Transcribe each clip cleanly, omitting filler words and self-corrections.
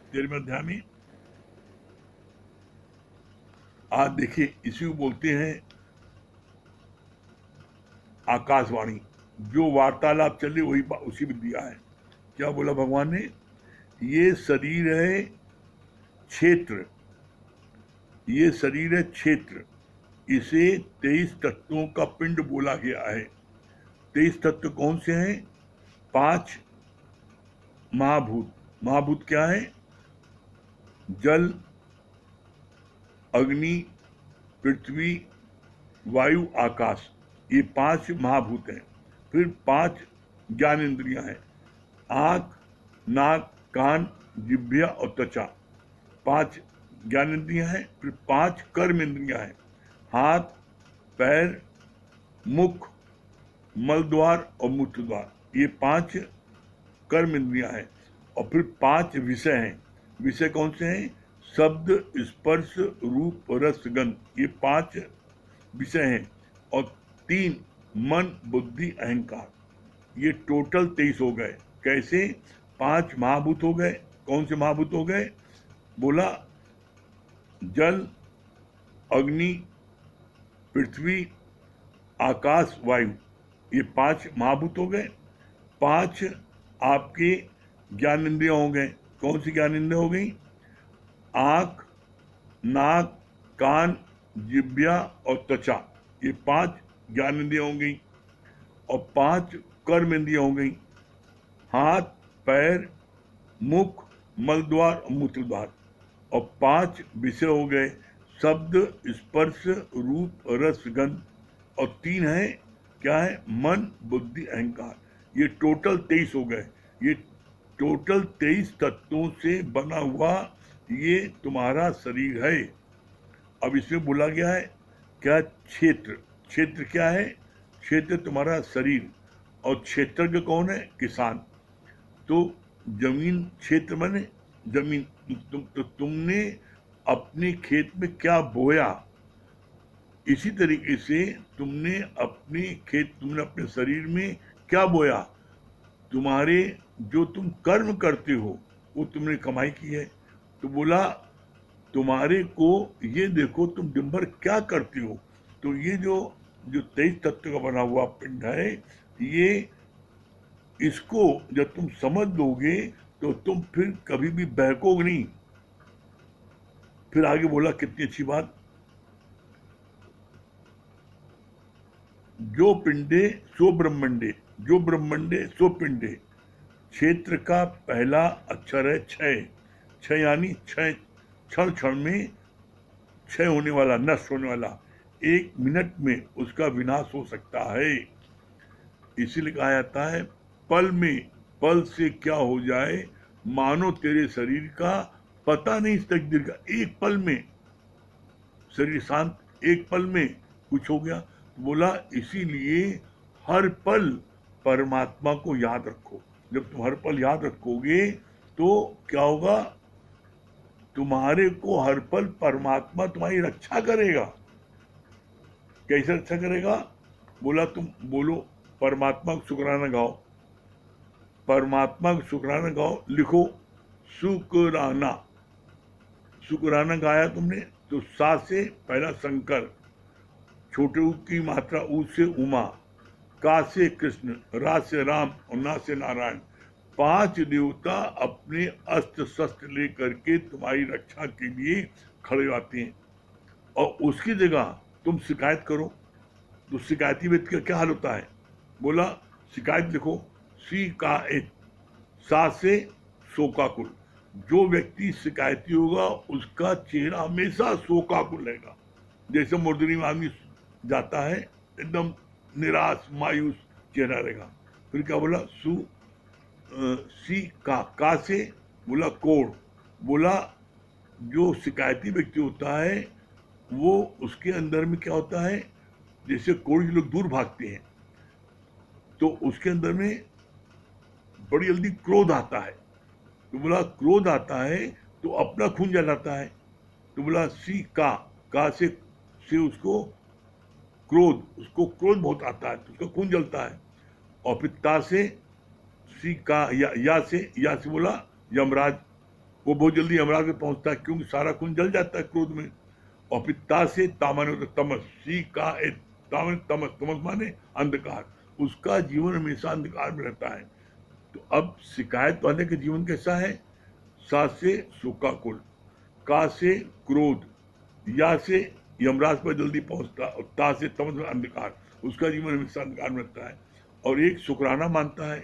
13वें अध्याय में। आज देखिए, इसी को बोलते हैं आकाशवाणी। जो वार्तालाप चले वही उसी में दिया है। क्या बोला भगवान ने? ये शरीर है क्षेत्र, ये शरीर है क्षेत्र, इसे 23 तत्वों का पिंड बोला गया है। 23 तत्व कौन से हैं? 5 महाभूत। महाभूत क्या है? जल, अग्नि, पृथ्वी, वायु, आकाश, ये 5 महाभूत हैं। फिर 5 ज्ञान इंद्रियां हैं, आंख, नाक, कान, जिह्वा और त्वचा। 5 ज्ञान इंद्रियां हैं। फिर 5 कर्म इंद्रियां हैं, हाथ, पैर, मुख, मल द्वार और मूत्र द्वार, ये 5 कर्म इंद्रियां हैं। और फिर 5 विषय हैं। विषय कौन से हैं? शब्द, स्पर्श, रूप, रस, गंध, ये 5 विषय हैं। और 3 मन, बुद्धि, अहंकार, ये टोटल 23 हो गए। कैसे? 5 महाभूत हो गए। कौन से महाभूत हो गए? बोला जल, अग्नि, पृथ्वी, आकाश, वायु, ये 5 महाभूत हो गए। 5 आपके ज्ञान इंद्रियां हो गए। कौन सी ज्ञान इंद्रियां हो गई? आंख, नाक, कान, जिह्वा और त्वचा, ये 5 ज्ञान इंद्रियां हो गई। और 5 कर्म इंद्रियां हो गई, हाथ, पैर, मुख, मल द्वार और मूत्र द्वार। और 5 विषय हो गए, शब्द, स्पर्श, रूप, रस, गंध। और 3 है, क्या है? मन, बुद्धि, अहंकार, ये टोटल 23 हो गए। ये टोटल 23 तत्वों से बना हुआ ये तुम्हारा शरीर है। अब इसमें बोला गया है क्या? क्षेत्र। क्षेत्र क्या है? क्षेत्र तुम्हारा शरीर। और क्षेत्रज्ञ कौन है? किसान। तो जमीन, क्षेत्र माने जमीन। तुमने अपने खेत में क्या बोया, इसी तरीके से तुमने अपने शरीर में क्या बोया, तुम्हारे जो तुम कर्म करते हो वो तुमने कमाई की है। तो बोला तुम्हारे को ये देखो तुम दिन भर क्या करते हो। तो ये जो 23 तत्व का बना हुआ पिंड है, ये इसको जब तुम समझ लोगे तो तुम फिर कभी भी बहकोगे नहीं। फिर आगे बोला, कितनी अच्छी बात, जो पिंडे सो ब्रह्मंडे, जो ब्रह्मंडे सो पिंडे। क्षेत्र का पहला अक्षर है क्षय। क्षय यानी क्षय, क्षण क्षण में क्षय होने वाला, नष्ट होने वाला, 1 मिनट में उसका विनाश हो सकता है। इसीलिए कहा जाता है पल में, पल से क्या हो जाए मानो तेरे शरीर का पता नहीं तकदीर का। एक पल में शरीर शांत, एक पल में कुछ हो गया। तो बोला इसीलिए हर पल परमात्मा को याद रखो। जब तुम हर पल याद रखोगे तो क्या होगा? तुम्हारे को हर पल परमात्मा तुम्हारी रक्षा करेगा। कैसे रक्षा करेगा? बोला तुम बोलो परमात्मा को शुक्राना गाओ, परमात्मा को शुक्राना गाओ। लिखो शुक्राना। शुक्राना गाया तुमने तो सा से पहला शंकर, छोटे ऊ की मात्रा ऊ से उमा, का से कृष्ण, रा से राम और ना से नारायण। 5 देवता अपने अस्त्र शस्त्र लेकर के तुम्हारी रक्षा के लिए खड़े आते हैं। और उसकी जगह तुम शिकायत करो तो शिकायती व्यक्ति का क्या हाल होता है? बोला शिकायत लिखो, सी का एक, सा से शोकाकुल। जो व्यक्ति शिकायती होगा उसका चेहरा हमेशा शोकाकुल रहेगा। जैसे मुर्दनी में आदमी जाता है एकदम निराश मायूस चेहरा रहेगा। फिर क्या बोला? सी का से बोला कोड़। बोला जो शिकायती व्यक्ति होता है वो उसके अंदर में क्या होता है, जैसे कोड़ के लोग दूर भागते हैं तो उसके अंदर में बड़ी जल्दी क्रोध आता है। तो बोला क्रोध आता है तो अपना खून जलाता है। तो बोला सी का से उसको क्रोध बहुत आता है तो उसका खून जलता है। और फिर ता से सी का या से बोला यमराज, वो बहुत जल्दी यमराज पे पहुंचता है, क्योंकि सारा खून जल जाता है क्रोध में। और पिता से तामन तमस, सी का ए तामन तमस, तमस माने अंधकार, उसका जीवन हमेशा अंधकार में रहता है। तो अब शिकायत वाले का जीवन कैसा है? सा से सूखा कुल, का से क्रोध, या से यमराज पर जल्दी पहुंचता, और ता से तमस अंधकार, उसका जीवन हमेशा अंधकार में रहता है। और एक शुक्राना मानता है,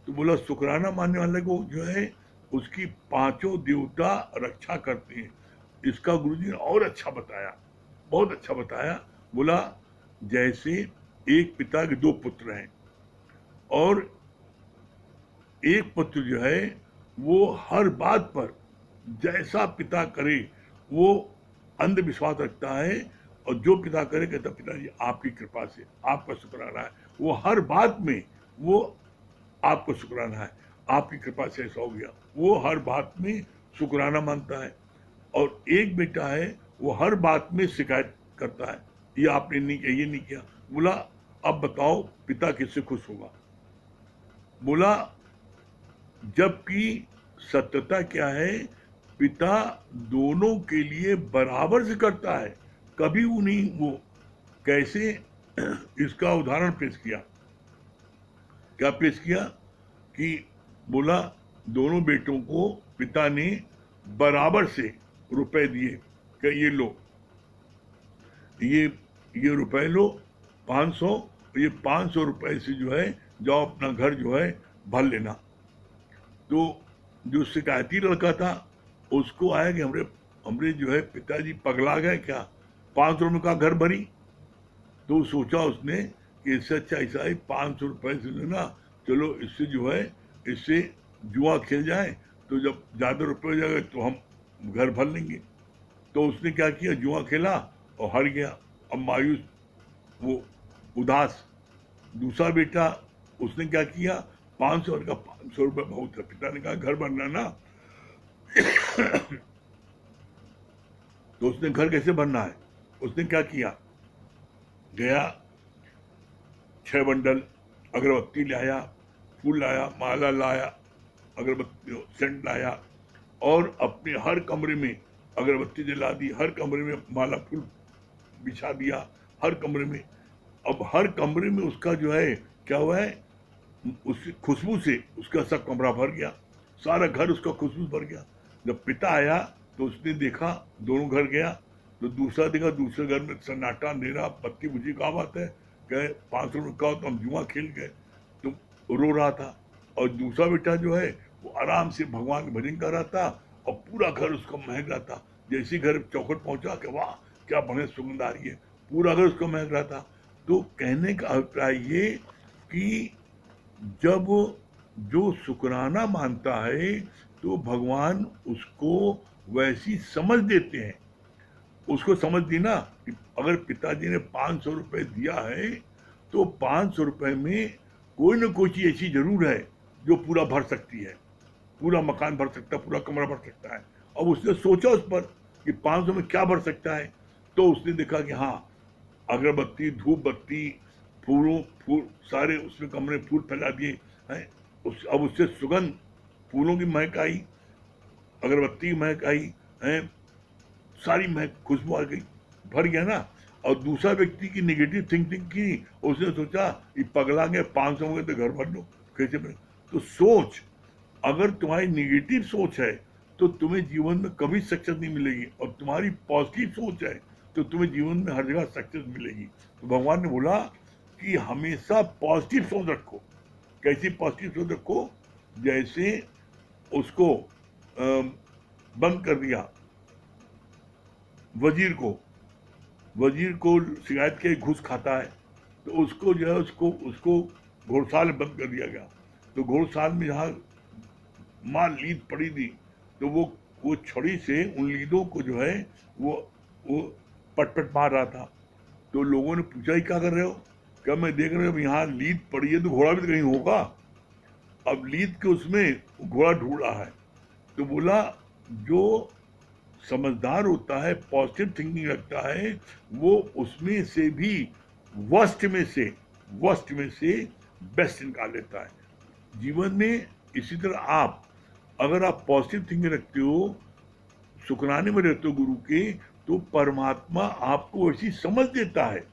तो बोला शुक्राना मानने वाले को जो है उसकी पांचों देवता रक्षा करते हैं। इसका गुरुजी ने और अच्छा बताया, बहुत अच्छा बताया। बोला जैसे एक पिता के दो पुत्र हैं, और एक पुत्र जो है वो हर बात पर जैसा पिता करे वो अंधविश्वास रखता है, और जो पिता करे कहता पिताजी आपकी कृपा से, आपका शुक्राना है, वो हर बात में वो आपको शुक्राना है, आपकी कृपा से ऐसा हो गया, वो हर बात में शुक्राना मानता है। और एक बेटा है वो हर बात में शिकायत करता है, ये आपने नहीं किया, ये नहीं किया। बोला अब बताओ पिता किससे खुश होगा? बोला जबकि सत्यता क्या है, पिता दोनों के लिए बराबर से करता है, कभी उन्हीं वो कैसे इसका उदाहरण पेश किया। क्या पेश किया कि बोला दोनों बेटों को पिता ने बराबर से रुपए दिए कि ये लो, ये रुपए लो 500, ये 500 रुपए से जो है जाओ अपना घर जो है भर लेना। तो जो शिकायती लड़का था उसको आया कि हमरे जो है पिताजी पगला गए क्या, 500 रुपये का घर भरी। तो सोचा उसने कि इससे अच्छा ऐसा है 500 रुपये से लेना, चलो इससे जो है इससे जुआ खेल जाए, तो जब ज़्यादा रुपये हो जाएगा तो हम घर भर लेंगे। तो उसने क्या किया, जुआ खेला और हार गया। अब मायूस, वो उदास। दूसरा बेटा उसने क्या किया, 500 का 500 रुपये बहुत है, पिता ने कहा घर बनना ना तो उसने घर कैसे बनना है, उसने क्या किया, गया 6 बंडल अगरबत्ती लाया, फूल लाया, माला लाया, अगरबत्ती सेंट लाया, और अपने हर कमरे में अगरबत्ती जला दी, हर कमरे में माला फूल बिछा दिया, हर कमरे में। अब हर कमरे में उसका जो है क्या हुआ है, उसकी खुशबू से उसका सब कमरा भर गया, सारा घर उसका खुशबू भर गया। जब पिता आया तो उसने देखा, दोनों घर गया तो दूसरा देखा, दूसरे घर में सन्नाटा अंधेरा, बत्ती बुझी, कहाँ बात है, कहे 500 रुपये का तो हम जुआ खेल गए, तो रो रहा था। और दूसरा बेटा जो है वो आराम से भगवान का भजन कर रहा था, और पूरा घर उसको महक रहा था। जैसे घर चौखट पहुंचा कि वाह क्या बढ़िया सुगंध आ रही है, पूरा घर उसको महक रहा था। तो कहने का अभिप्राय ये कि जब जो शुक्राना मानता है तो भगवान उसको वैसी समझ देते हैं। उसको समझ दी ना कि अगर पिताजी ने 500 रुपये दिया है तो 500 रुपये में कोई ना कोई चीज़ ऐसी जरूर है जो पूरा भर सकती है, पूरा मकान भर सकता है, पूरा कमरा भर सकता है। अब उसने सोचा उस पर कि 500 में क्या भर सकता है, तो उसने देखा कि हाँ अगरबत्ती, धूप बत्ती, फूल सारे उसमें कमरे फूल फैला दिए हैं। अब उससे सुगंध, फूलों की महक आई, अगरबत्ती की महक आई है, सारी महक खुशबू आ गई, भर गया ना। और दूसरा व्यक्ति की नेगेटिव थिंकिंग की, उसने सोचा ये पगला गया, 500 में तो घर भर लो, कैसे बने। तो सोच, अगर तुम्हारी नेगेटिव सोच है तो तुम्हें जीवन में कभी सक्सेस नहीं मिलेगी, और तुम्हारी पॉजिटिव सोच है तो तुम्हें जीवन में हर जगह सक्सेस मिलेगी। तो भगवान ने बोला कि हमेशा पॉजिटिव सोच रखो। कैसी पॉजिटिव सोच रखो, जैसे उसको बंद कर दिया वजीर को शिकायत की घूस खाता है, तो उसको जो है उसको घोड़साल में बंद कर दिया गया। तो घोड़साल में जहाँ माँ लीद पड़ी थी, तो वो छड़ी से उन लीदों को जो है वो पट मार रहा था। तो लोगों ने पूछा ही क्या कर रहे हो, क्या मैं देख रहे हो यहाँ लीद पड़ी है तो घोड़ा भी तो कहीं होगा। अब लीद के उसमें घोड़ा ढूंढ रहा है। तो बोला जो समझदार होता है, पॉजिटिव थिंकिंग रखता है, वो उसमें से भी वर्स्ट में से बेस्ट निकाल लेता है जीवन में। इसी तरह आप अगर आप पॉजिटिव थिंकिंग रखते हो, शुक्राने में रहते हो गुरु के, तो परमात्मा आपको ऐसी समझ देता है,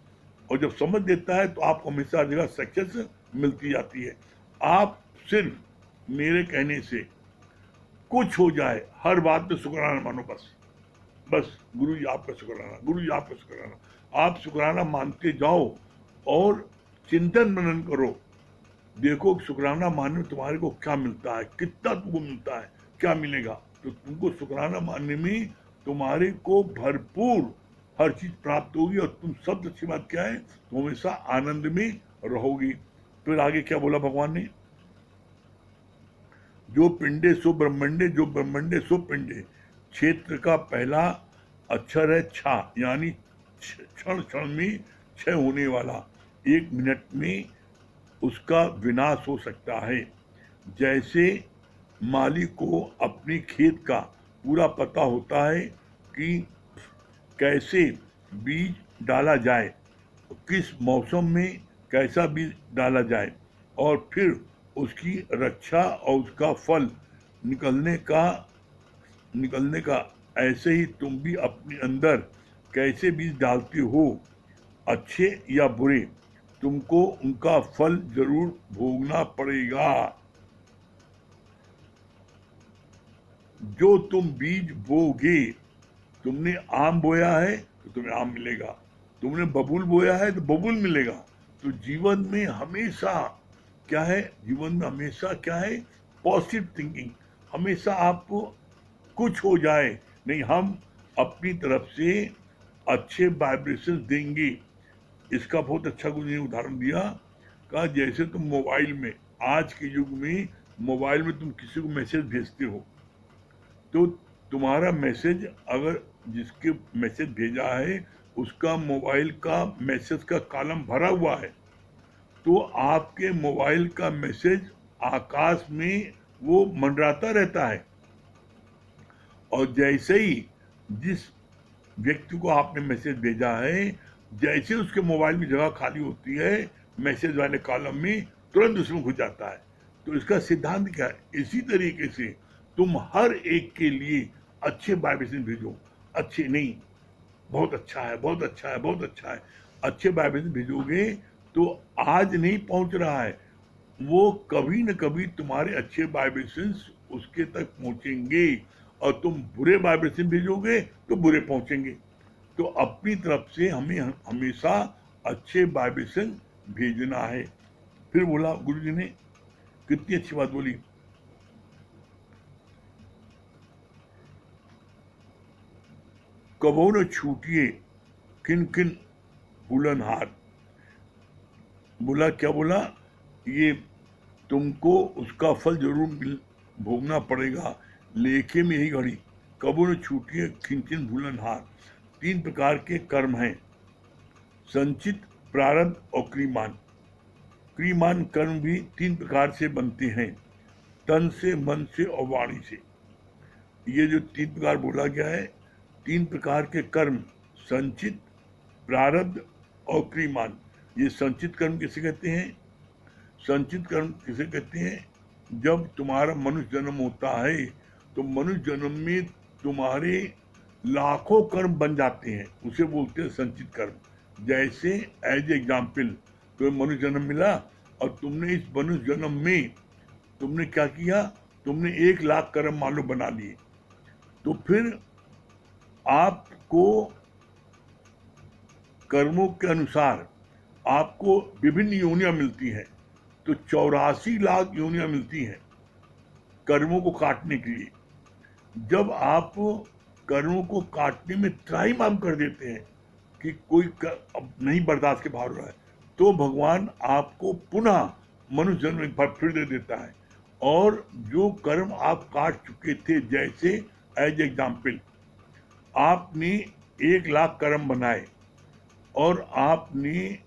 और जब समझ देता है तो आपको हमेशा हर जगह सक्सेस मिलती जाती है। आप सिर्फ मेरे कहने से कुछ हो जाए, हर बात में शुक्राना मानो, बस बस गुरु जी आपका शुक्राना, गुरु जी आपका शुक्राना। आप शुक्राना मानते जाओ और चिंतन मनन करो, देखो शुक्राना मानने में तुम्हारे को क्या मिलता है, कितना तुमको मिलता है, क्या मिलेगा। तो तुमको शुक्राना मानने में तुम्हारे को भरपूर हर चीज प्राप्त होगी, और तुम सबसे अच्छी बात क्या है, तुम हमेशा आनंद में रहोगी। फिर आगे क्या बोला भगवान ने, जो पिंडे सो ब्रह्मंडे, जो ब्रह्मंडे सो पिंडे। क्षेत्र का पहला अक्षर है छा, यानी क्षण क्षण में क्षय होने वाला, 1 मिनट में उसका विनाश हो सकता है। जैसे माली को अपनी खेत का पूरा पता होता है कि कैसे बीज डाला जाए, किस मौसम में कैसा बीज डाला जाए, और फिर उसकी रक्षा और उसका फल निकलने का ऐसे ही तुम भी अपने अंदर कैसे बीज डालते हो, अच्छे या बुरे, तुमको उनका फल जरूर भोगना पड़ेगा। जो तुम बीज बोगे, तुमने आम बोया है तो तुम्हें आम मिलेगा, तुमने बबूल बोया है तो बबूल मिलेगा। तो जीवन में हमेशा क्या है, जीवन में हमेशा क्या है, पॉजिटिव थिंकिंग। हमेशा आपको कुछ हो जाए नहीं, हम अपनी तरफ से अच्छे वाइब्रेशन देंगे। इसका बहुत अच्छा गुरु ने उदाहरण दिया, कहा जैसे तुम मोबाइल में, आज के युग में मोबाइल में तुम किसी को मैसेज भेजते हो, तो तुम्हारा मैसेज अगर जिसके मैसेज भेजा है उसका मोबाइल का मैसेज का कॉलम भरा हुआ है, तो आपके मोबाइल का मैसेज आकाश में वो मंडराता रहता है। और जैसे ही जिस व्यक्ति को आपने मैसेज भेजा है, जैसे उसके मोबाइल में जगह खाली होती है मैसेज वाले कॉलम में, तुरंत उसमें घुस जाता है। तो इसका सिद्धांत क्या है, इसी तरीके से तुम हर एक के लिए अच्छे वाइब्रेशन भेजो, अच्छे नहीं, बहुत अच्छा है, बहुत अच्छा है, बहुत अच्छा है, अच्छे वाइब्रेशन भेजोगे तो आज नहीं पहुंच रहा है, वो कभी न कभी तुम्हारे अच्छे वाइब्रेशंस उसके तक पहुंचेंगे, और तुम बुरे वाइब्रेशन भेजोगे तो बुरे पहुंचेंगे। तो अपनी तरफ से हमें हमेशा अच्छे वाइब्रेशन भेजना है। फिर बोला गुरु जी ने, कितनी अच्छी बात बोली, कबो न छूटिए किन किन भूलन हाथ। बोला क्या बोला, ये तुमको उसका फल जरूर भोगना पड़ेगा, लेखे में यही घड़ी, कबो न छूटिए खिंचिन भूलन हार। 3 प्रकार के कर्म हैं, संचित, प्रारब्ध और क्रियमान। क्रियमान कर्म भी 3 प्रकार से बनते हैं, तन से, मन से और वाणी से। ये जो 3 प्रकार बोला गया है, 3 प्रकार के कर्म, संचित, प्रारब्ध और क्रियमान। ये संचित कर्म किसे कहते हैं, संचित कर्म किसे कहते हैं, जब तुम्हारा मनुष्य जन्म होता है तो मनुष्य जन्म में तुम्हारे लाखों कर्म बन जाते हैं, उसे बोलते हैं संचित कर्म। जैसे एज एग्जाम्पल, तुम्हें मनुष्य जन्म मिला और तुमने इस मनुष्य जन्म में तुमने क्या किया, तुमने 1,00,000 कर्म मान लो बना लिए, तो फिर आपको कर्मों के अनुसार आपको विभिन्न योनियां मिलती हैं। तो 84 लाख योनियां मिलती हैं कर्मों को काटने के लिए। जब आप कर्मों को काटने में त्राहिमाम कर देते हैं कि कोई अब नहीं बर्दाश्त के बाहर हो रहा है, तो भगवान आपको पुनः मनुष्य जन्म एक बार फिर दे देता है, और जो कर्म आप काट चुके थे, जैसे एज एग्जाम्पल आपने 1,00,000 कर्म बनाए और आपने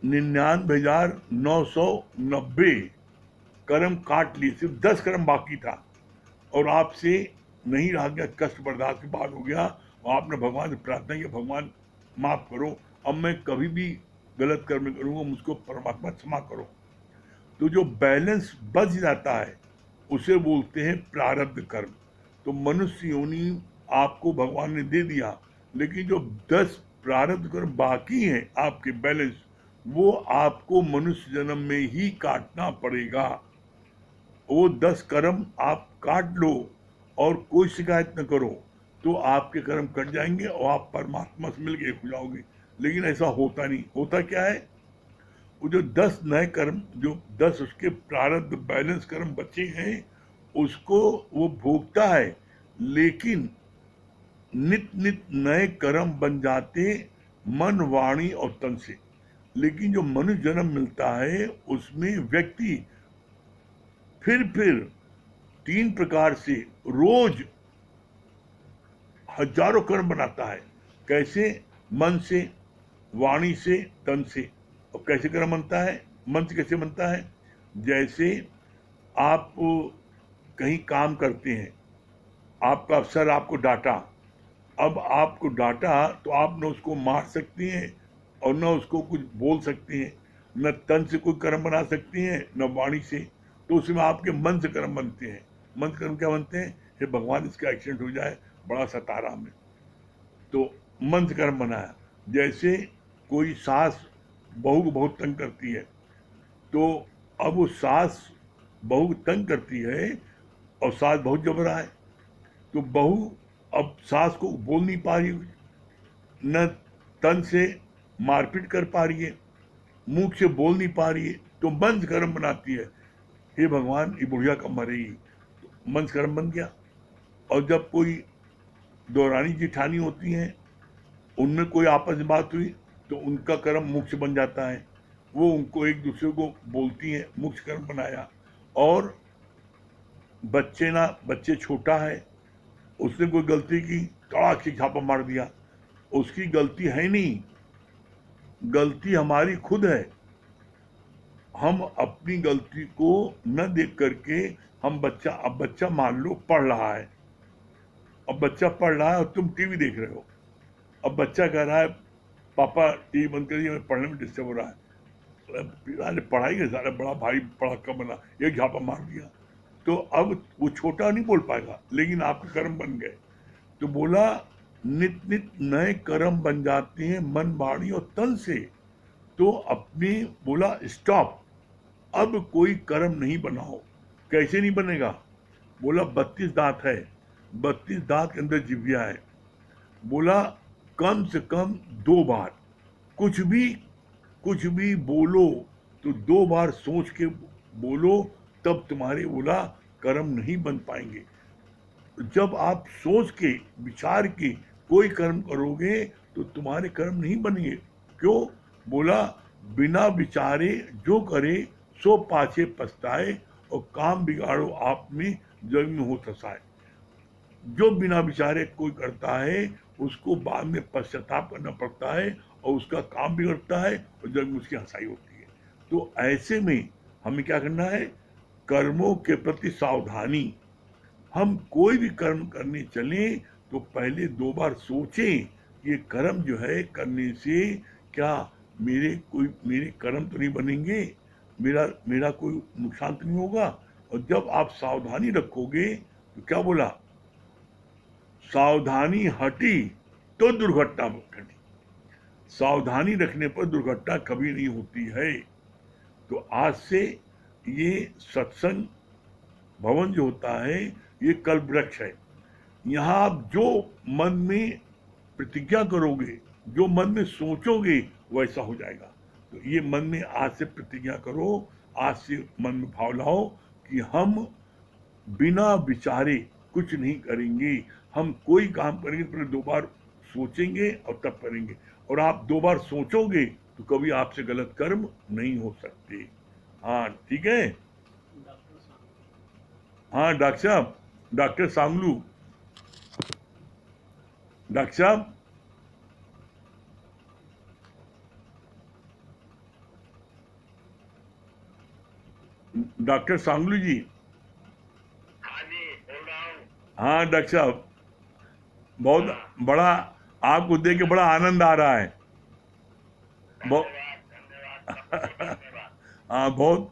99,990 कर्म काट लिए, सिर्फ 10 कर्म बाकी था, और आपसे नहीं रहा गया, कष्ट बर्दाश्त के बाद हो गया, और आपने भगवान से प्रार्थना की, भगवान माफ करो, अब मैं कभी भी गलत कर्म नहीं करूंगा, मुझको परमात्मा क्षमा करो। तो जो बैलेंस बच जाता है उसे बोलते हैं प्रारब्ध कर्म। तो मनुष्य योनि आपको भगवान ने दे दिया, लेकिन जो 10 प्रारब्ध कर्म बाकी हैं आपके बैलेंस, वो आपको मनुष्य जन्म में ही काटना पड़ेगा। वो 10 कर्म आप काट लो और कोई शिकायत न करो, तो आपके कर्म कट जाएंगे और आप परमात्मा से मिल के एक हो जाओगे। लेकिन ऐसा होता नहीं। होता क्या है, वो जो 10 नए कर्म, जो 10 उसके प्रारब्ध बैलेंस कर्म बचे हैं, उसको वो भोगता है, लेकिन नित नित नए कर्म बन जाते मन, वाणी और तन से। लेकिन जो मनुष्य जन्म मिलता है उसमें व्यक्ति फिर 3 प्रकार से रोज हजारों कर्म बनाता है। कैसे? मन से, वाणी से, तन से। और कैसे कर्म बनता है? मन से कैसे बनता है? जैसे आप कहीं काम करते हैं, आपका अफसर आपको डांटा, अब आपको डांटा तो आप न उसको मार सकती हैं और न उसको कुछ बोल सकती हैं, न तन से कोई कर्म बना सकती हैं, न वाणी से। तो उसमें आपके मन से कर्म बनते हैं। मन से कर्म क्या बनते हैं? हे भगवान, इसका एक्सीडेंट हो जाए, बड़ा सता रहा हमें, तो मन से कर्म बनाया। जैसे कोई सास बहू को बहुत तंग करती है, तो अब वो सास बहू को तंग करती है और सास बहुत जबरा है, तो बहू अब सास को बोल नहीं पा रही, न तन से मारपीट कर पा रही है, मुंह से बोल नहीं पा रही है, तो मन से कर्म बनाती है, हे भगवान ये बुढ़िया कब मरेगी, तो मन से कर्म बन गया। और जब कोई दौरानी जिठानी होती हैं, उनमें कोई आपस में बात हुई, तो उनका कर्म मुख से बन जाता है, वो उनको एक दूसरे को बोलती हैं, मुख से कर्म बनाया। और बच्चे छोटा है, उसने कोई गलती की, कड़ाक से छापा मार दिया, उसकी गलती है नहीं, गलती हमारी खुद है। हम अपनी गलती को न देख करके अब बच्चा मान लो पढ़ रहा है, अब बच्चा पढ़ रहा है और तुम टीवी देख रहे हो, अब बच्चा कह रहा है पापा टीवी बंद करिए, मैं पढ़ने में डिस्टर्ब हो रहा है। अरे पढ़ाई के सारा बड़ा भारी पड़ाका बना, एक झापा मार दिया, तो अब वो छोटा नहीं बोल पाएगा, लेकिन आपके कर्म बन गए। तो बोला नित नित नए कर्म बन जाते हैं मन, वाणी और तन से। तो अपने बोला स्टॉप, अब कोई कर्म नहीं बनाओ। कैसे नहीं बनेगा? बोला 32 दांत है, 32 दांत के अंदर जिव्या है। बोला कम से कम 2 बार कुछ भी बोलो तो 2 बार सोच के बोलो, तब तुम्हारे बोला कर्म नहीं बन पाएंगे। जब आप सोच के विचार के कोई कर्म करोगे तो तुम्हारे कर्म नहीं बनेंगे। क्यों? बोला बिना विचारे जो करे सो पाछे पछताए, और काम बिगाड़ो आप में जग में हो फसाए। जो बिना विचारे कोई करता है उसको बाद में पश्चाताप करना पड़ता है और उसका काम बिगड़ता है और जग में उसकी हंसाई होती है। तो ऐसे में हमें क्या करना है? कर्मों के प्रति सावधानी। हम कोई भी कर्म करने चलें तो पहले 2 बार सोचें कि ये कर्म जो है करने से क्या मेरे कर्म तो नहीं बनेंगे, मेरा कोई नुकसान तो नहीं होगा। और जब आप सावधानी रखोगे तो क्या बोला? सावधानी हटी तो दुर्घटना घटी। सावधानी रखने पर दुर्घटना कभी नहीं होती है। तो आज से ये सत्संग भवन जो होता है ये कल्प वृक्ष है। यहाँ आप जो मन में प्रतिज्ञा करोगे, जो मन में सोचोगे, वैसा हो जाएगा। तो ये मन में आज से प्रतिज्ञा करो, आज से मन में भाव लाओ कि हम बिना विचारे कुछ नहीं करेंगे। हम कोई काम करेंगे पहले 2 बार सोचेंगे और तब करेंगे। और आप 2 बार सोचोगे तो कभी आपसे गलत कर्म नहीं हो सकते। हाँ ठीक है। हाँ डॉक्टर साहब, डॉक्टर सांगलू, डॉक्टर साहब, डॉक्टर सांगलू जी। हाँ जी, बोल रहा हूँ। हाँ डॉक्टर साहब, बहुत बड़ा आपको देख के बड़ा आनंद आ रहा है। बहुत धन्यवाद, धन्यवाद, सबको धन्यवाद। हाँ बहुत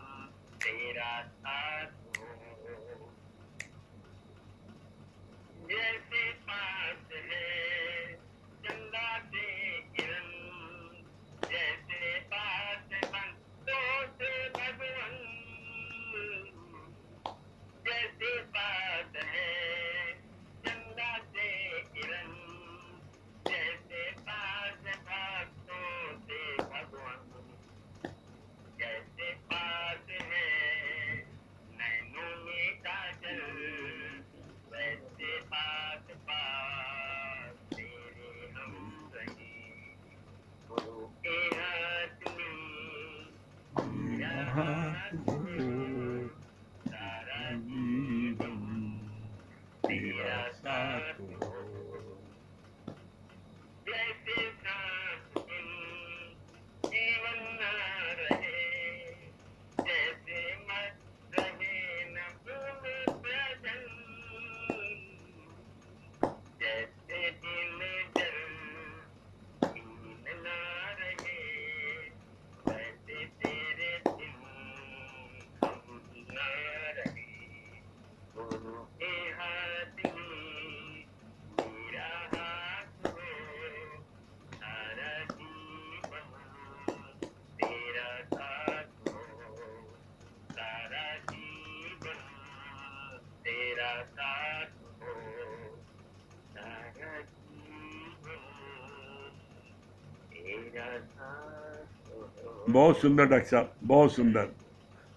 बहुत सुंदर डॉक्टर साहब, बहुत सुंदर।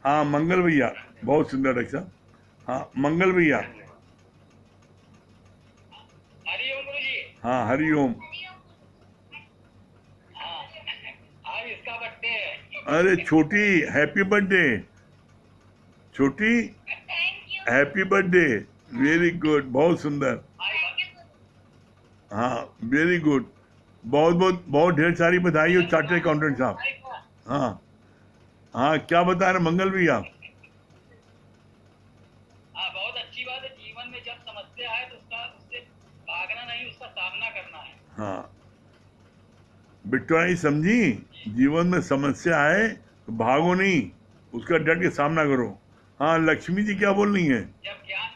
हाँ मंगल भैया, बहुत सुंदर डॉक्टर साहब। हाँ मंगल भैया। हरिओम गुरु जी। हाँ हरिओम। आज इसका बर्थडे है। अरे छोटी, हैप्पी बर्थडे छोटी, हैप्पी बर्थडे। वेरी गुड, बहुत सुंदर। हाँ वेरी गुड, बहुत बहुत बहुत ढेर सारी बधाई हो चार्टर्ड अकाउंटेंट साहब। हाँ हाँ, क्या बता रहे मंगल भैया? हाँ बहुत अच्छी बात है। जीवन में जब समस्या है तो उससे भागना नहीं, उसका सामना करना है। हाँ बिट्टू रानी समझी, जीवन में समस्या है तो भागो नहीं, उसका डट के सामना करो। हाँ लक्ष्मी जी क्या बोल रही है? जब ज्ञान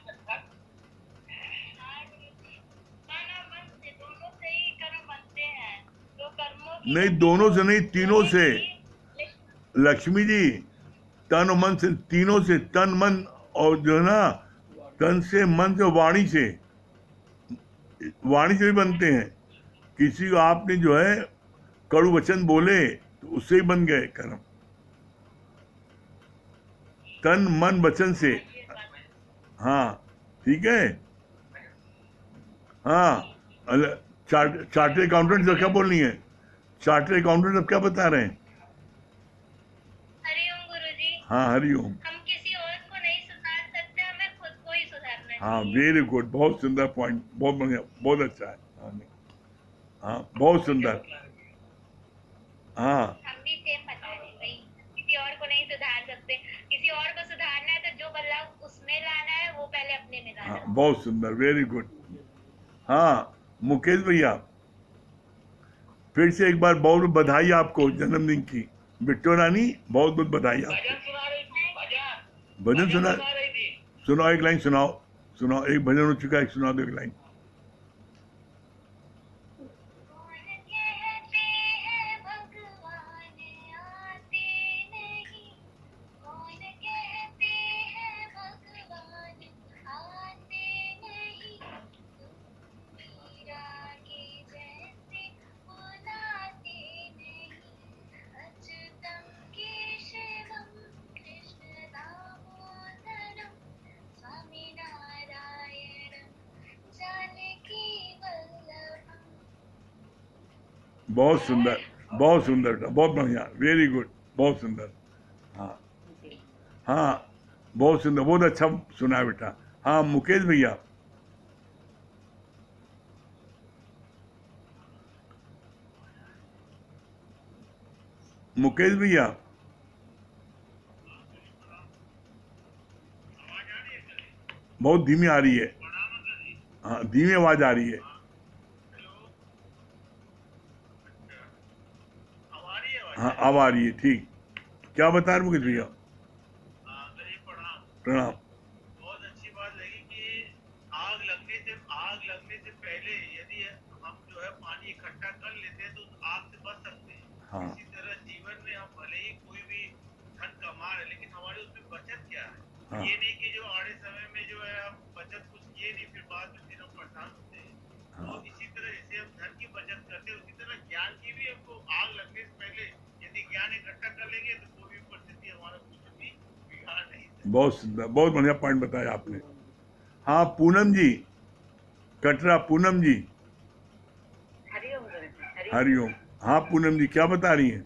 नहीं दोनों से नहीं, तीनों से। लक्ष्मी जी तन मन से, तीनों से, तन मन और जो है ना, तन से, मन से, वाणी से, वाणी से भी बनते हैं। किसी को आपने जो है कड़ू वचन बोले तो उससे ही बन गए कर्म, तन मन वचन से। हाँ ठीक है। हाँ चार्टर्ड अकाउंटेंट से क्या बोलनी है? चार्टर्ड अकाउंटेंट अब क्या बता रहे हैं? हरिओम गुरुजी। हाँ हरिओम। हम किसी और को नहीं सुधार सकते, हमें खुद को ही सुधारना हाँ चाहिए। वेरी गुड, बहुत सुंदर पॉइंट, बहुत बढ़िया, बहुत अच्छा है। हाँ नहीं, हाँ बहुत सुंदर। हाँ हम भी सेम बता रहे भाई, किसी और को नहीं सुधार सकते। किसी और को सुधारना है तो जो बदलाव उसमें लाना है वो पहले अपने में लाना हाँ है। बहुत सुंदर, वेरी गुड। हाँ मुकेश भैया, फिर से एक बार बहुत बधाई आपको जन्मदिन की। बिट्टू रानी बहुत बहुत बधाई आपको। भजन सुना रही थी। भजन सुना, सुना रही थी। सुनाओ एक लाइन सुनाओ, सुनाओ एक भजन हो चुका है, सुना दो एक लाइन। कौन कहते हैं भगवान आते नहीं, कौन कहते हैं भगवान आते नहीं, मीरा के जैसे बुलाते नहीं, अच्युतम केशवम कृष्ण दामोदरम स्वामी नारायणम जानकी वल्लभम। बहुत सुंदर, बहुत सुंदर, बहुत बढ़िया, वेरी गुड, बहुत सुंदर। हाँ हाँ बहुत सुंदर, बहुत अच्छा सुना बेटा। हाँ मुकेश भैया। मुकेश भैया बहुत धीमी आ रही है। हाँ धीमी आवाज आ रही है। हाँ अब आ रही है, ठीक। क्या बता रहे मुकेश भैया? प्रणाम। बहुत अच्छी बात लगी कि आग लगने से पहले यदि हम जो है पानी इकट्ठा कर लेते हैं तो उस आग से बच सकते हैं। हाँ इसी तरह जीवन में हम भले ही कोई भी धन कमा रहे, लेकिन हमारी उसमें बचत क्या है? हाँ। ये नहीं कि जो आड़े समय में जो है हम बचत कुछ किए नहीं, फिर बाद में फिर हम परेशान होते हैं। हाँ। तो इसी तरह जैसे हम धन की बचत करते हैं, उसी तरह ज्ञान की भी हमको आग लगने से पहले यदि ज्ञान इकट्ठा कर लेंगे तो कोई भी परिस्थिति हमारा कुछ भी बिगाड़ नहीं सकती। बहुत सुंदर, बहुत बढ़िया पॉइंट बताया आपने। हाँ पूनम जी, कटरा पूनम जी। हरिओम गुरुजी। हरिओम। हाँ पूनम जी क्या बता रही हैं?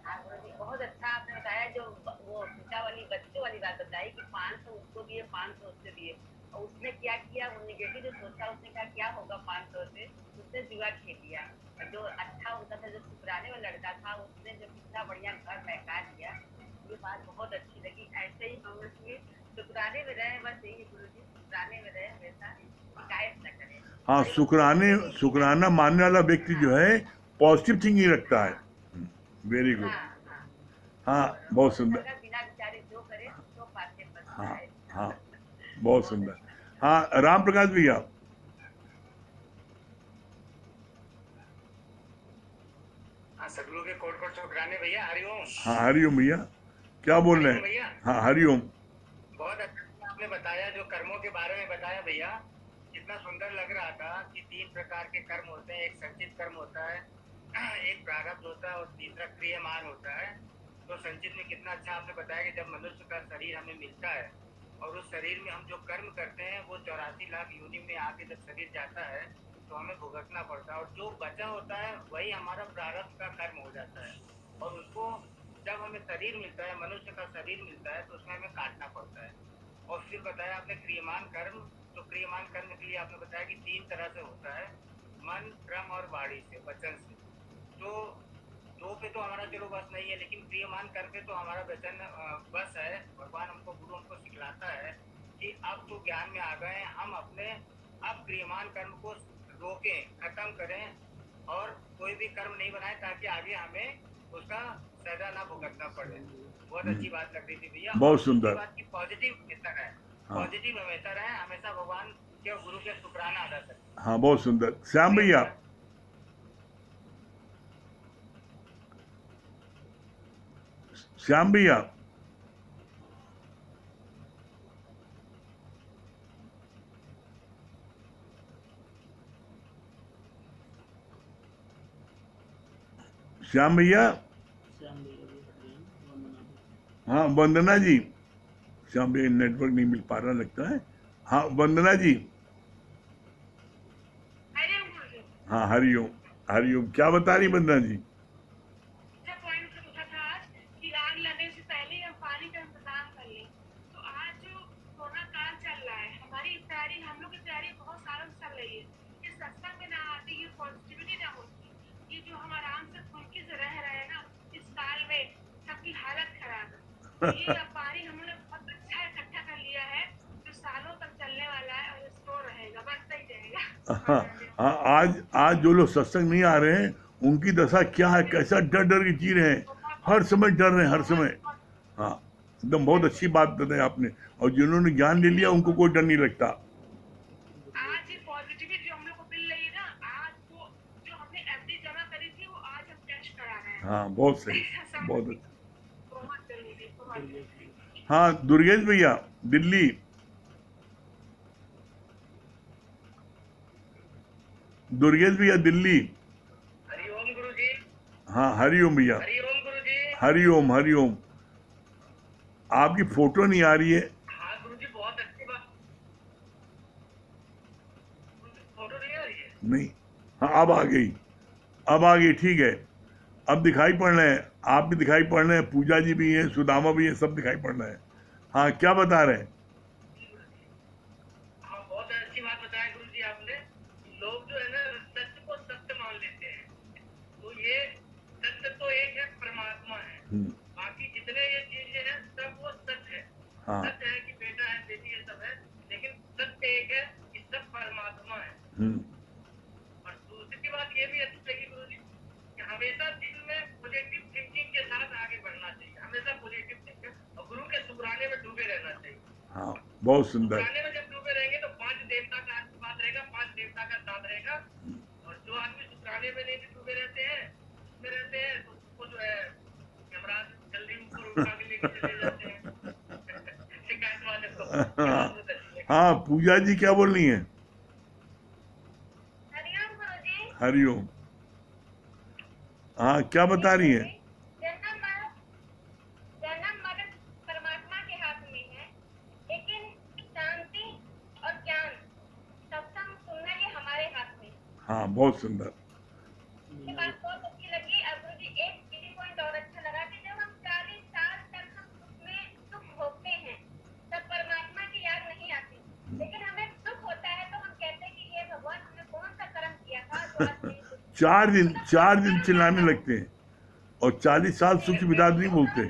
हाँ गुरुजी, बहुत अच्छा आपने बताया। जो वो पिता वाली बच्चों वाली बात बताई कि 500 उसको दिए, 500 उससे दिए, और उसने क्या किया, वो निगेटिव जो सोचा, उसने कहा क्या होगा 500 से, उसने जुआ खेल लिया। और जो अच्छा होता था, जो शुक्राने वाला लड़का था, उसने जो कितना बढ़िया घर महका दिया। ये बात बहुत अच्छी लगी। ऐसे ही हम उसमें शुक्राने में रहे, बस यही गुरुजी, शुक्राने में रहे, हमेशा शिकायत न करें। हाँ शुक्राना मानने वाला व्यक्ति जो है पॉजिटिव थिंकिंग रखता है। Very good. हाँ हाँ हाँ बहुत सुंदर। अगर बिना विचारे जो करे तो पाते बचता हाँ है। हाँ बहुत सुंदर। हाँ राम प्रकाश भैया। हाँ सदगुरु के कोट कोट शुक्राने भैया। हरिओम। हाँ हरिओम भैया, क्या बोल रहे हरिओम भैया। हैं? हाँ हरिओम। बहुत अच्छा आपने बताया, जो कर्मों के बारे में बताया भैया, कितना सुंदर लग रहा था कि 3 प्रकार के कर्म होते हैं। एक संचित कर्म होता है, एक प्रारब्ध होता है और तीसरा क्रियमान होता है। तो संचित में कितना अच्छा आपने बताया कि जब मनुष्य का शरीर हमें मिलता है और उस शरीर में हम जो कर्म करते हैं वो 84 लाख योनि में आके जब शरीर जाता है तो हमें भुगतना पड़ता है, और जो बचा होता है वही हमारा प्रारब्ध का कर्म हो जाता है। और उसको जब हमें शरीर मिलता है, मनुष्य का शरीर मिलता है, तो उसमें हमें काटना पड़ता है। और फिर बताया आपने क्रियमान कर्म। तो क्रियमान कर्म के लिए आपने बताया कि 3 तरह से होता है, मन, क्रम और वाणी से, वचन से। तो 2 पे तो हमारा चलो बस नहीं है, लेकिन क्रियमान कर्म पे तो हमारा वचन बस है। भगवान हमको, गुरु हमको सिखलाता है कि अब तो ज्ञान में आ गए हैं, हम अपने अब क्रियमान कर्म को रोकें, खत्म करें और कोई भी कर्म नहीं बनाए, ताकि आगे हमें उसका सजा ना भुगतना पड़े। बहुत अच्छी बात लग रही थी भैया। बहुत और सुंदर। दूसरी बात की पॉजिटिव हमेशा रहे, हाँ। पॉजिटिव हमेशा रहे, हमेशा भगवान के और गुरु के शुक्राना अदा करें। हाँ, बहुत सुंदर। श्याम भैया, श्याम भैया, श्याम भैया, हाँ वंदना जी, श्याम भैया नेटवर्क नहीं मिल पा रहा लगता है। हाँ वंदना जी, अरे गुरुजी, हाँ हरिओम, हरिओम। क्या बता रही वंदना जी? अच्छा पॉइंट पूछा था आज कि आग लगने से पहले हम पानी का इंतजाम कर लें। तो आज जो कोरोना काल चल रहा है, हमारी तैयारी, हम लोग की तैयारी बहुत सालों से चल रही है। ये सत्संग में ना आती, ये पॉजिटिविटी ना होती, ये जो हम आराम से खुलके से रह रहे हैं ना, इस काल में सबकी हालत खराब है। तो ये पानी हमने बहुत अच्छा इकट्ठा कर लिया है, जो सालों तक चलने वाला है और स्टोर रहेगा, बढ़ता ही जाएगा। हाँ हाँ, आज आज जो लोग सत्संग नहीं आ रहे हैं उनकी दशा क्या है, कैसा डर डर के जी रहे हैं, हर समय डर रहे हैं, हर समय। हाँ, एकदम बहुत अच्छी बात बताई आपने। और जिन्होंने ज्ञान ले लिया उनको कोई डर नहीं लगता। आज ये पॉजिटिविटी जो हम लोग को मिल रही है ना, आज वो जो हमने एफडी जमा करी थी वो आज हम कैश करा रहे हैं। हाँ, बहुत सही, बहुत अच्छा। बहुत जरूरी, बहुत जरूरी। हाँ दुर्गेश भैया, दिल्ली, दुर्गेश भैया दिल्ली। हरिओम गुरु जी। हाँ हरिओम भैया, हरिओम गुरु जी। हरिओम हरिओम। आपकी फोटो नहीं आ रही है। हाँ गुरु जी, बहुत अच्छी बात। फोटो नहीं आ रही है? नहीं, हाँ अब आ गई, अब आ गई, ठीक है। अब दिखाई पड़ रहे हैं, आप भी दिखाई पड़ रहे हैं, पूजा जी भी हैं, सुदामा भी हैं, सब दिखाई पड़ रहे हैं। हाँ क्या बता रहे हैं? हाँ, बहुत अच्छी बात बताया गुरु जी आपने। लोग जो है ना, सत्य को सत्य मान लेते हैं। तो ये सत्य तो एक है, परमात्मा है। बाकी जितने ये चीजें हैं सब वो सत्य है। हाँ। सत्य है कि बेटा है, बेटी है, सब है, लेकिन सत्य एक है कि सब परमात्मा है। और दूसरी बात ये भी अच्छी लगी गुरु जी कि हमेशा दिल में पॉजिटिव थिंकिंग के साथ आगे बढ़ना चाहिए, हमेशा पॉजिटिव थिंकिंग, और गुरु के शुक्राने में डूबे रहना चाहिए। हाँ बहुत सुंदर। शुक्राने में जब डूबे रहेंगे तो 5 देवता का आशीर्वाद रहेगा, 5 देवता का साथ रहेगा। और जो आदमी शुक्राने में नहीं भी डूबे रहते हैं, उसमें रहते हैं, तो उसको जो है यमराज जल्दी ऊपर उठा के लेके चले जाते हैं। शिकायत वाले को। हाँ पूजा जी क्या बोल रही हैं? हरिओम गुरुजी। हरिओम। हाँ क्या बता रही हैं? जन्म मरण परमात्मा के हाथ में है, लेकिन शांति और ज्ञान, सत्संग सुनना ये हमारे हाथ में है। हाँ बहुत सुंदर। ये बात बहुत अच्छी लगी। और गुरुजी एक यही पॉइंट और अच्छा लगा कि जब हम 40 साल तक हम उसमें सुख भोगते हैं तब परमात्मा की याद नहीं आती, लेकिन हमें दुख होता है तो हम कहते हैं कि ये भगवान हमने कौन सा कर्म किया था जो आज नहीं दुख। 4 दिन चिल्लाने लगते हैं और 40 साल सुख विदात नहीं बोलते।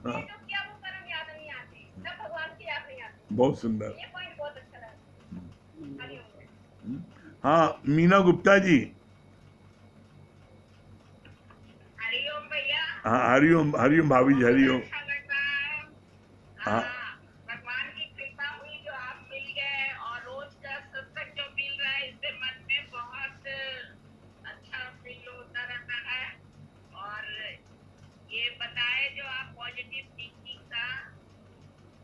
हाँ जो किया वो कर्म याद नहीं आते, तब भगवान की याद नहीं आती। बहुत सुंदर। ये पॉइंट बहुत अच्छा लगा। हरिओम। हाँ मीना गुप्ता जी। हरिओम भैया। हाँ हरिओम, हरिओम भाभी जी, हरिओम। अच्छा लग रहा है। हाँ भगवान की कृपा हुई जो आप मिल गए, और रोज का सत्संग जो मिल रहा है, इससे मन में बहुत अच्छा फील होता रहता है। और ये बताए जो आप पॉजिटिव थिंकिंग का,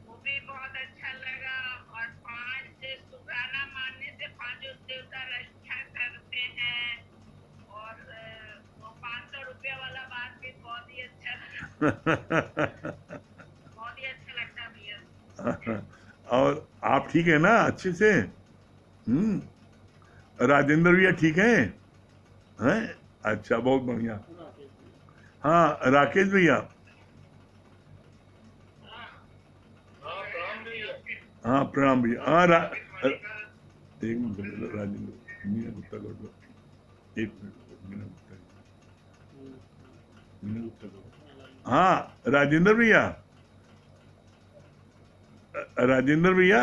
वो भी बहुत अच्छा लगा। और 5 शुक्राना मानने से 5 देवता रक्षा करते हैं। और बहुत ही अच्छा लगता है भैया। और आप ठीक है ना अच्छे से? राजेंद्र भैया ठीक है? हैं? अच्छा, बहुत बढ़िया। हाँ, राकेश भैया। हाँ, प्रणाम भैया। हाँ, एक मिनट, राजेंद्र मीना गुप्ता कर दो। एक मिनट, मीना गुप्ता कर दो। हाँ, राजेंद्र भैया। राजेंद्र भैया।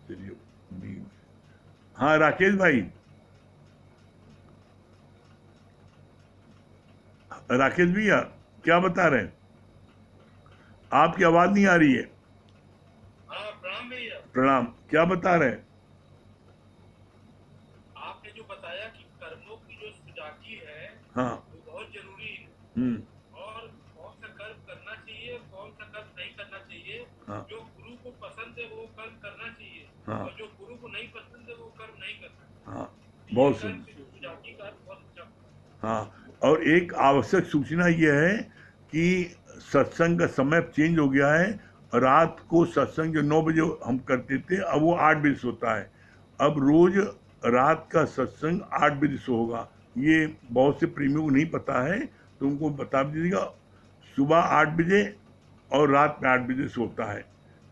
चलिए, हाँ, राकेश भाई। राकेश भैया, क्या बता रहे हैं? आपकी आवाज नहीं आ रही है। प्रणाम भैया। प्रणाम, क्या बता रहे हैं? आपने जो बताया कि कर्मों की जो सुजाकी है हाँ। वो बहुत जरूरी है, और कौन सा कर्म करना चाहिए, कौन सा कर्म नहीं करना चाहिए। हाँ। जो गुरु को पसंद है वो कर्म करना चाहिए, हाँ। और जो गुरु को नहीं पसंद है वो कर्म नहीं करना। हाँ, बहुत कर्म सुंदर। की सुजाकी का अर्थ बहुत अच्छा। हाँ, और एक आवश्यक सूचना यह है कि सत्संग का समय चेंज हो गया है। रात को सत्संग जो 9 बजे हम करते थे, अब वो 8 बजे से होता है। अब रोज रात का सत्संग 8 बजे से होगा। ये बहुत से प्रेमियों को नहीं पता है, तो उनको बता दीजिएगा। सुबह 8 बजे और रात में 8 बजे से होता है।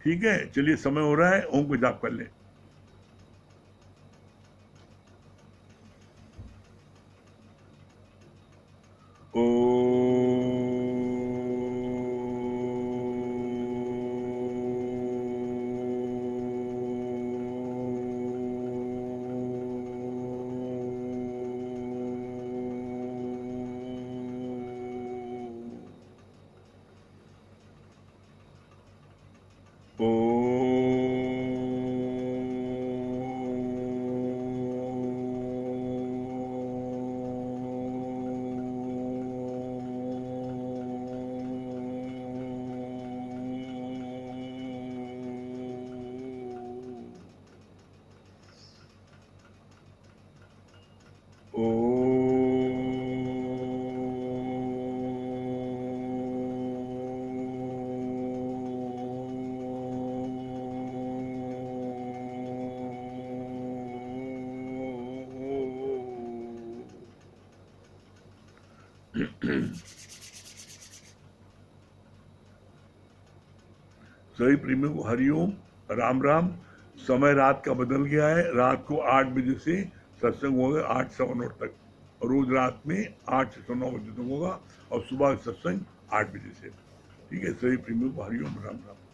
ठीक है, चलिए, समय हो रहा है, ओम को जाप कर लें। सभी प्रेमियों को हरिओम, राम राम। समय रात का बदल गया है। रात को 8 बजे से सत्संग होगा, 8 से 9 तक। और रोज रात में 8 से 9 बजे तक होगा, और सुबह सत्संग 8 बजे से। ठीक है, सभी प्रेमियों को हरिओम, राम राम।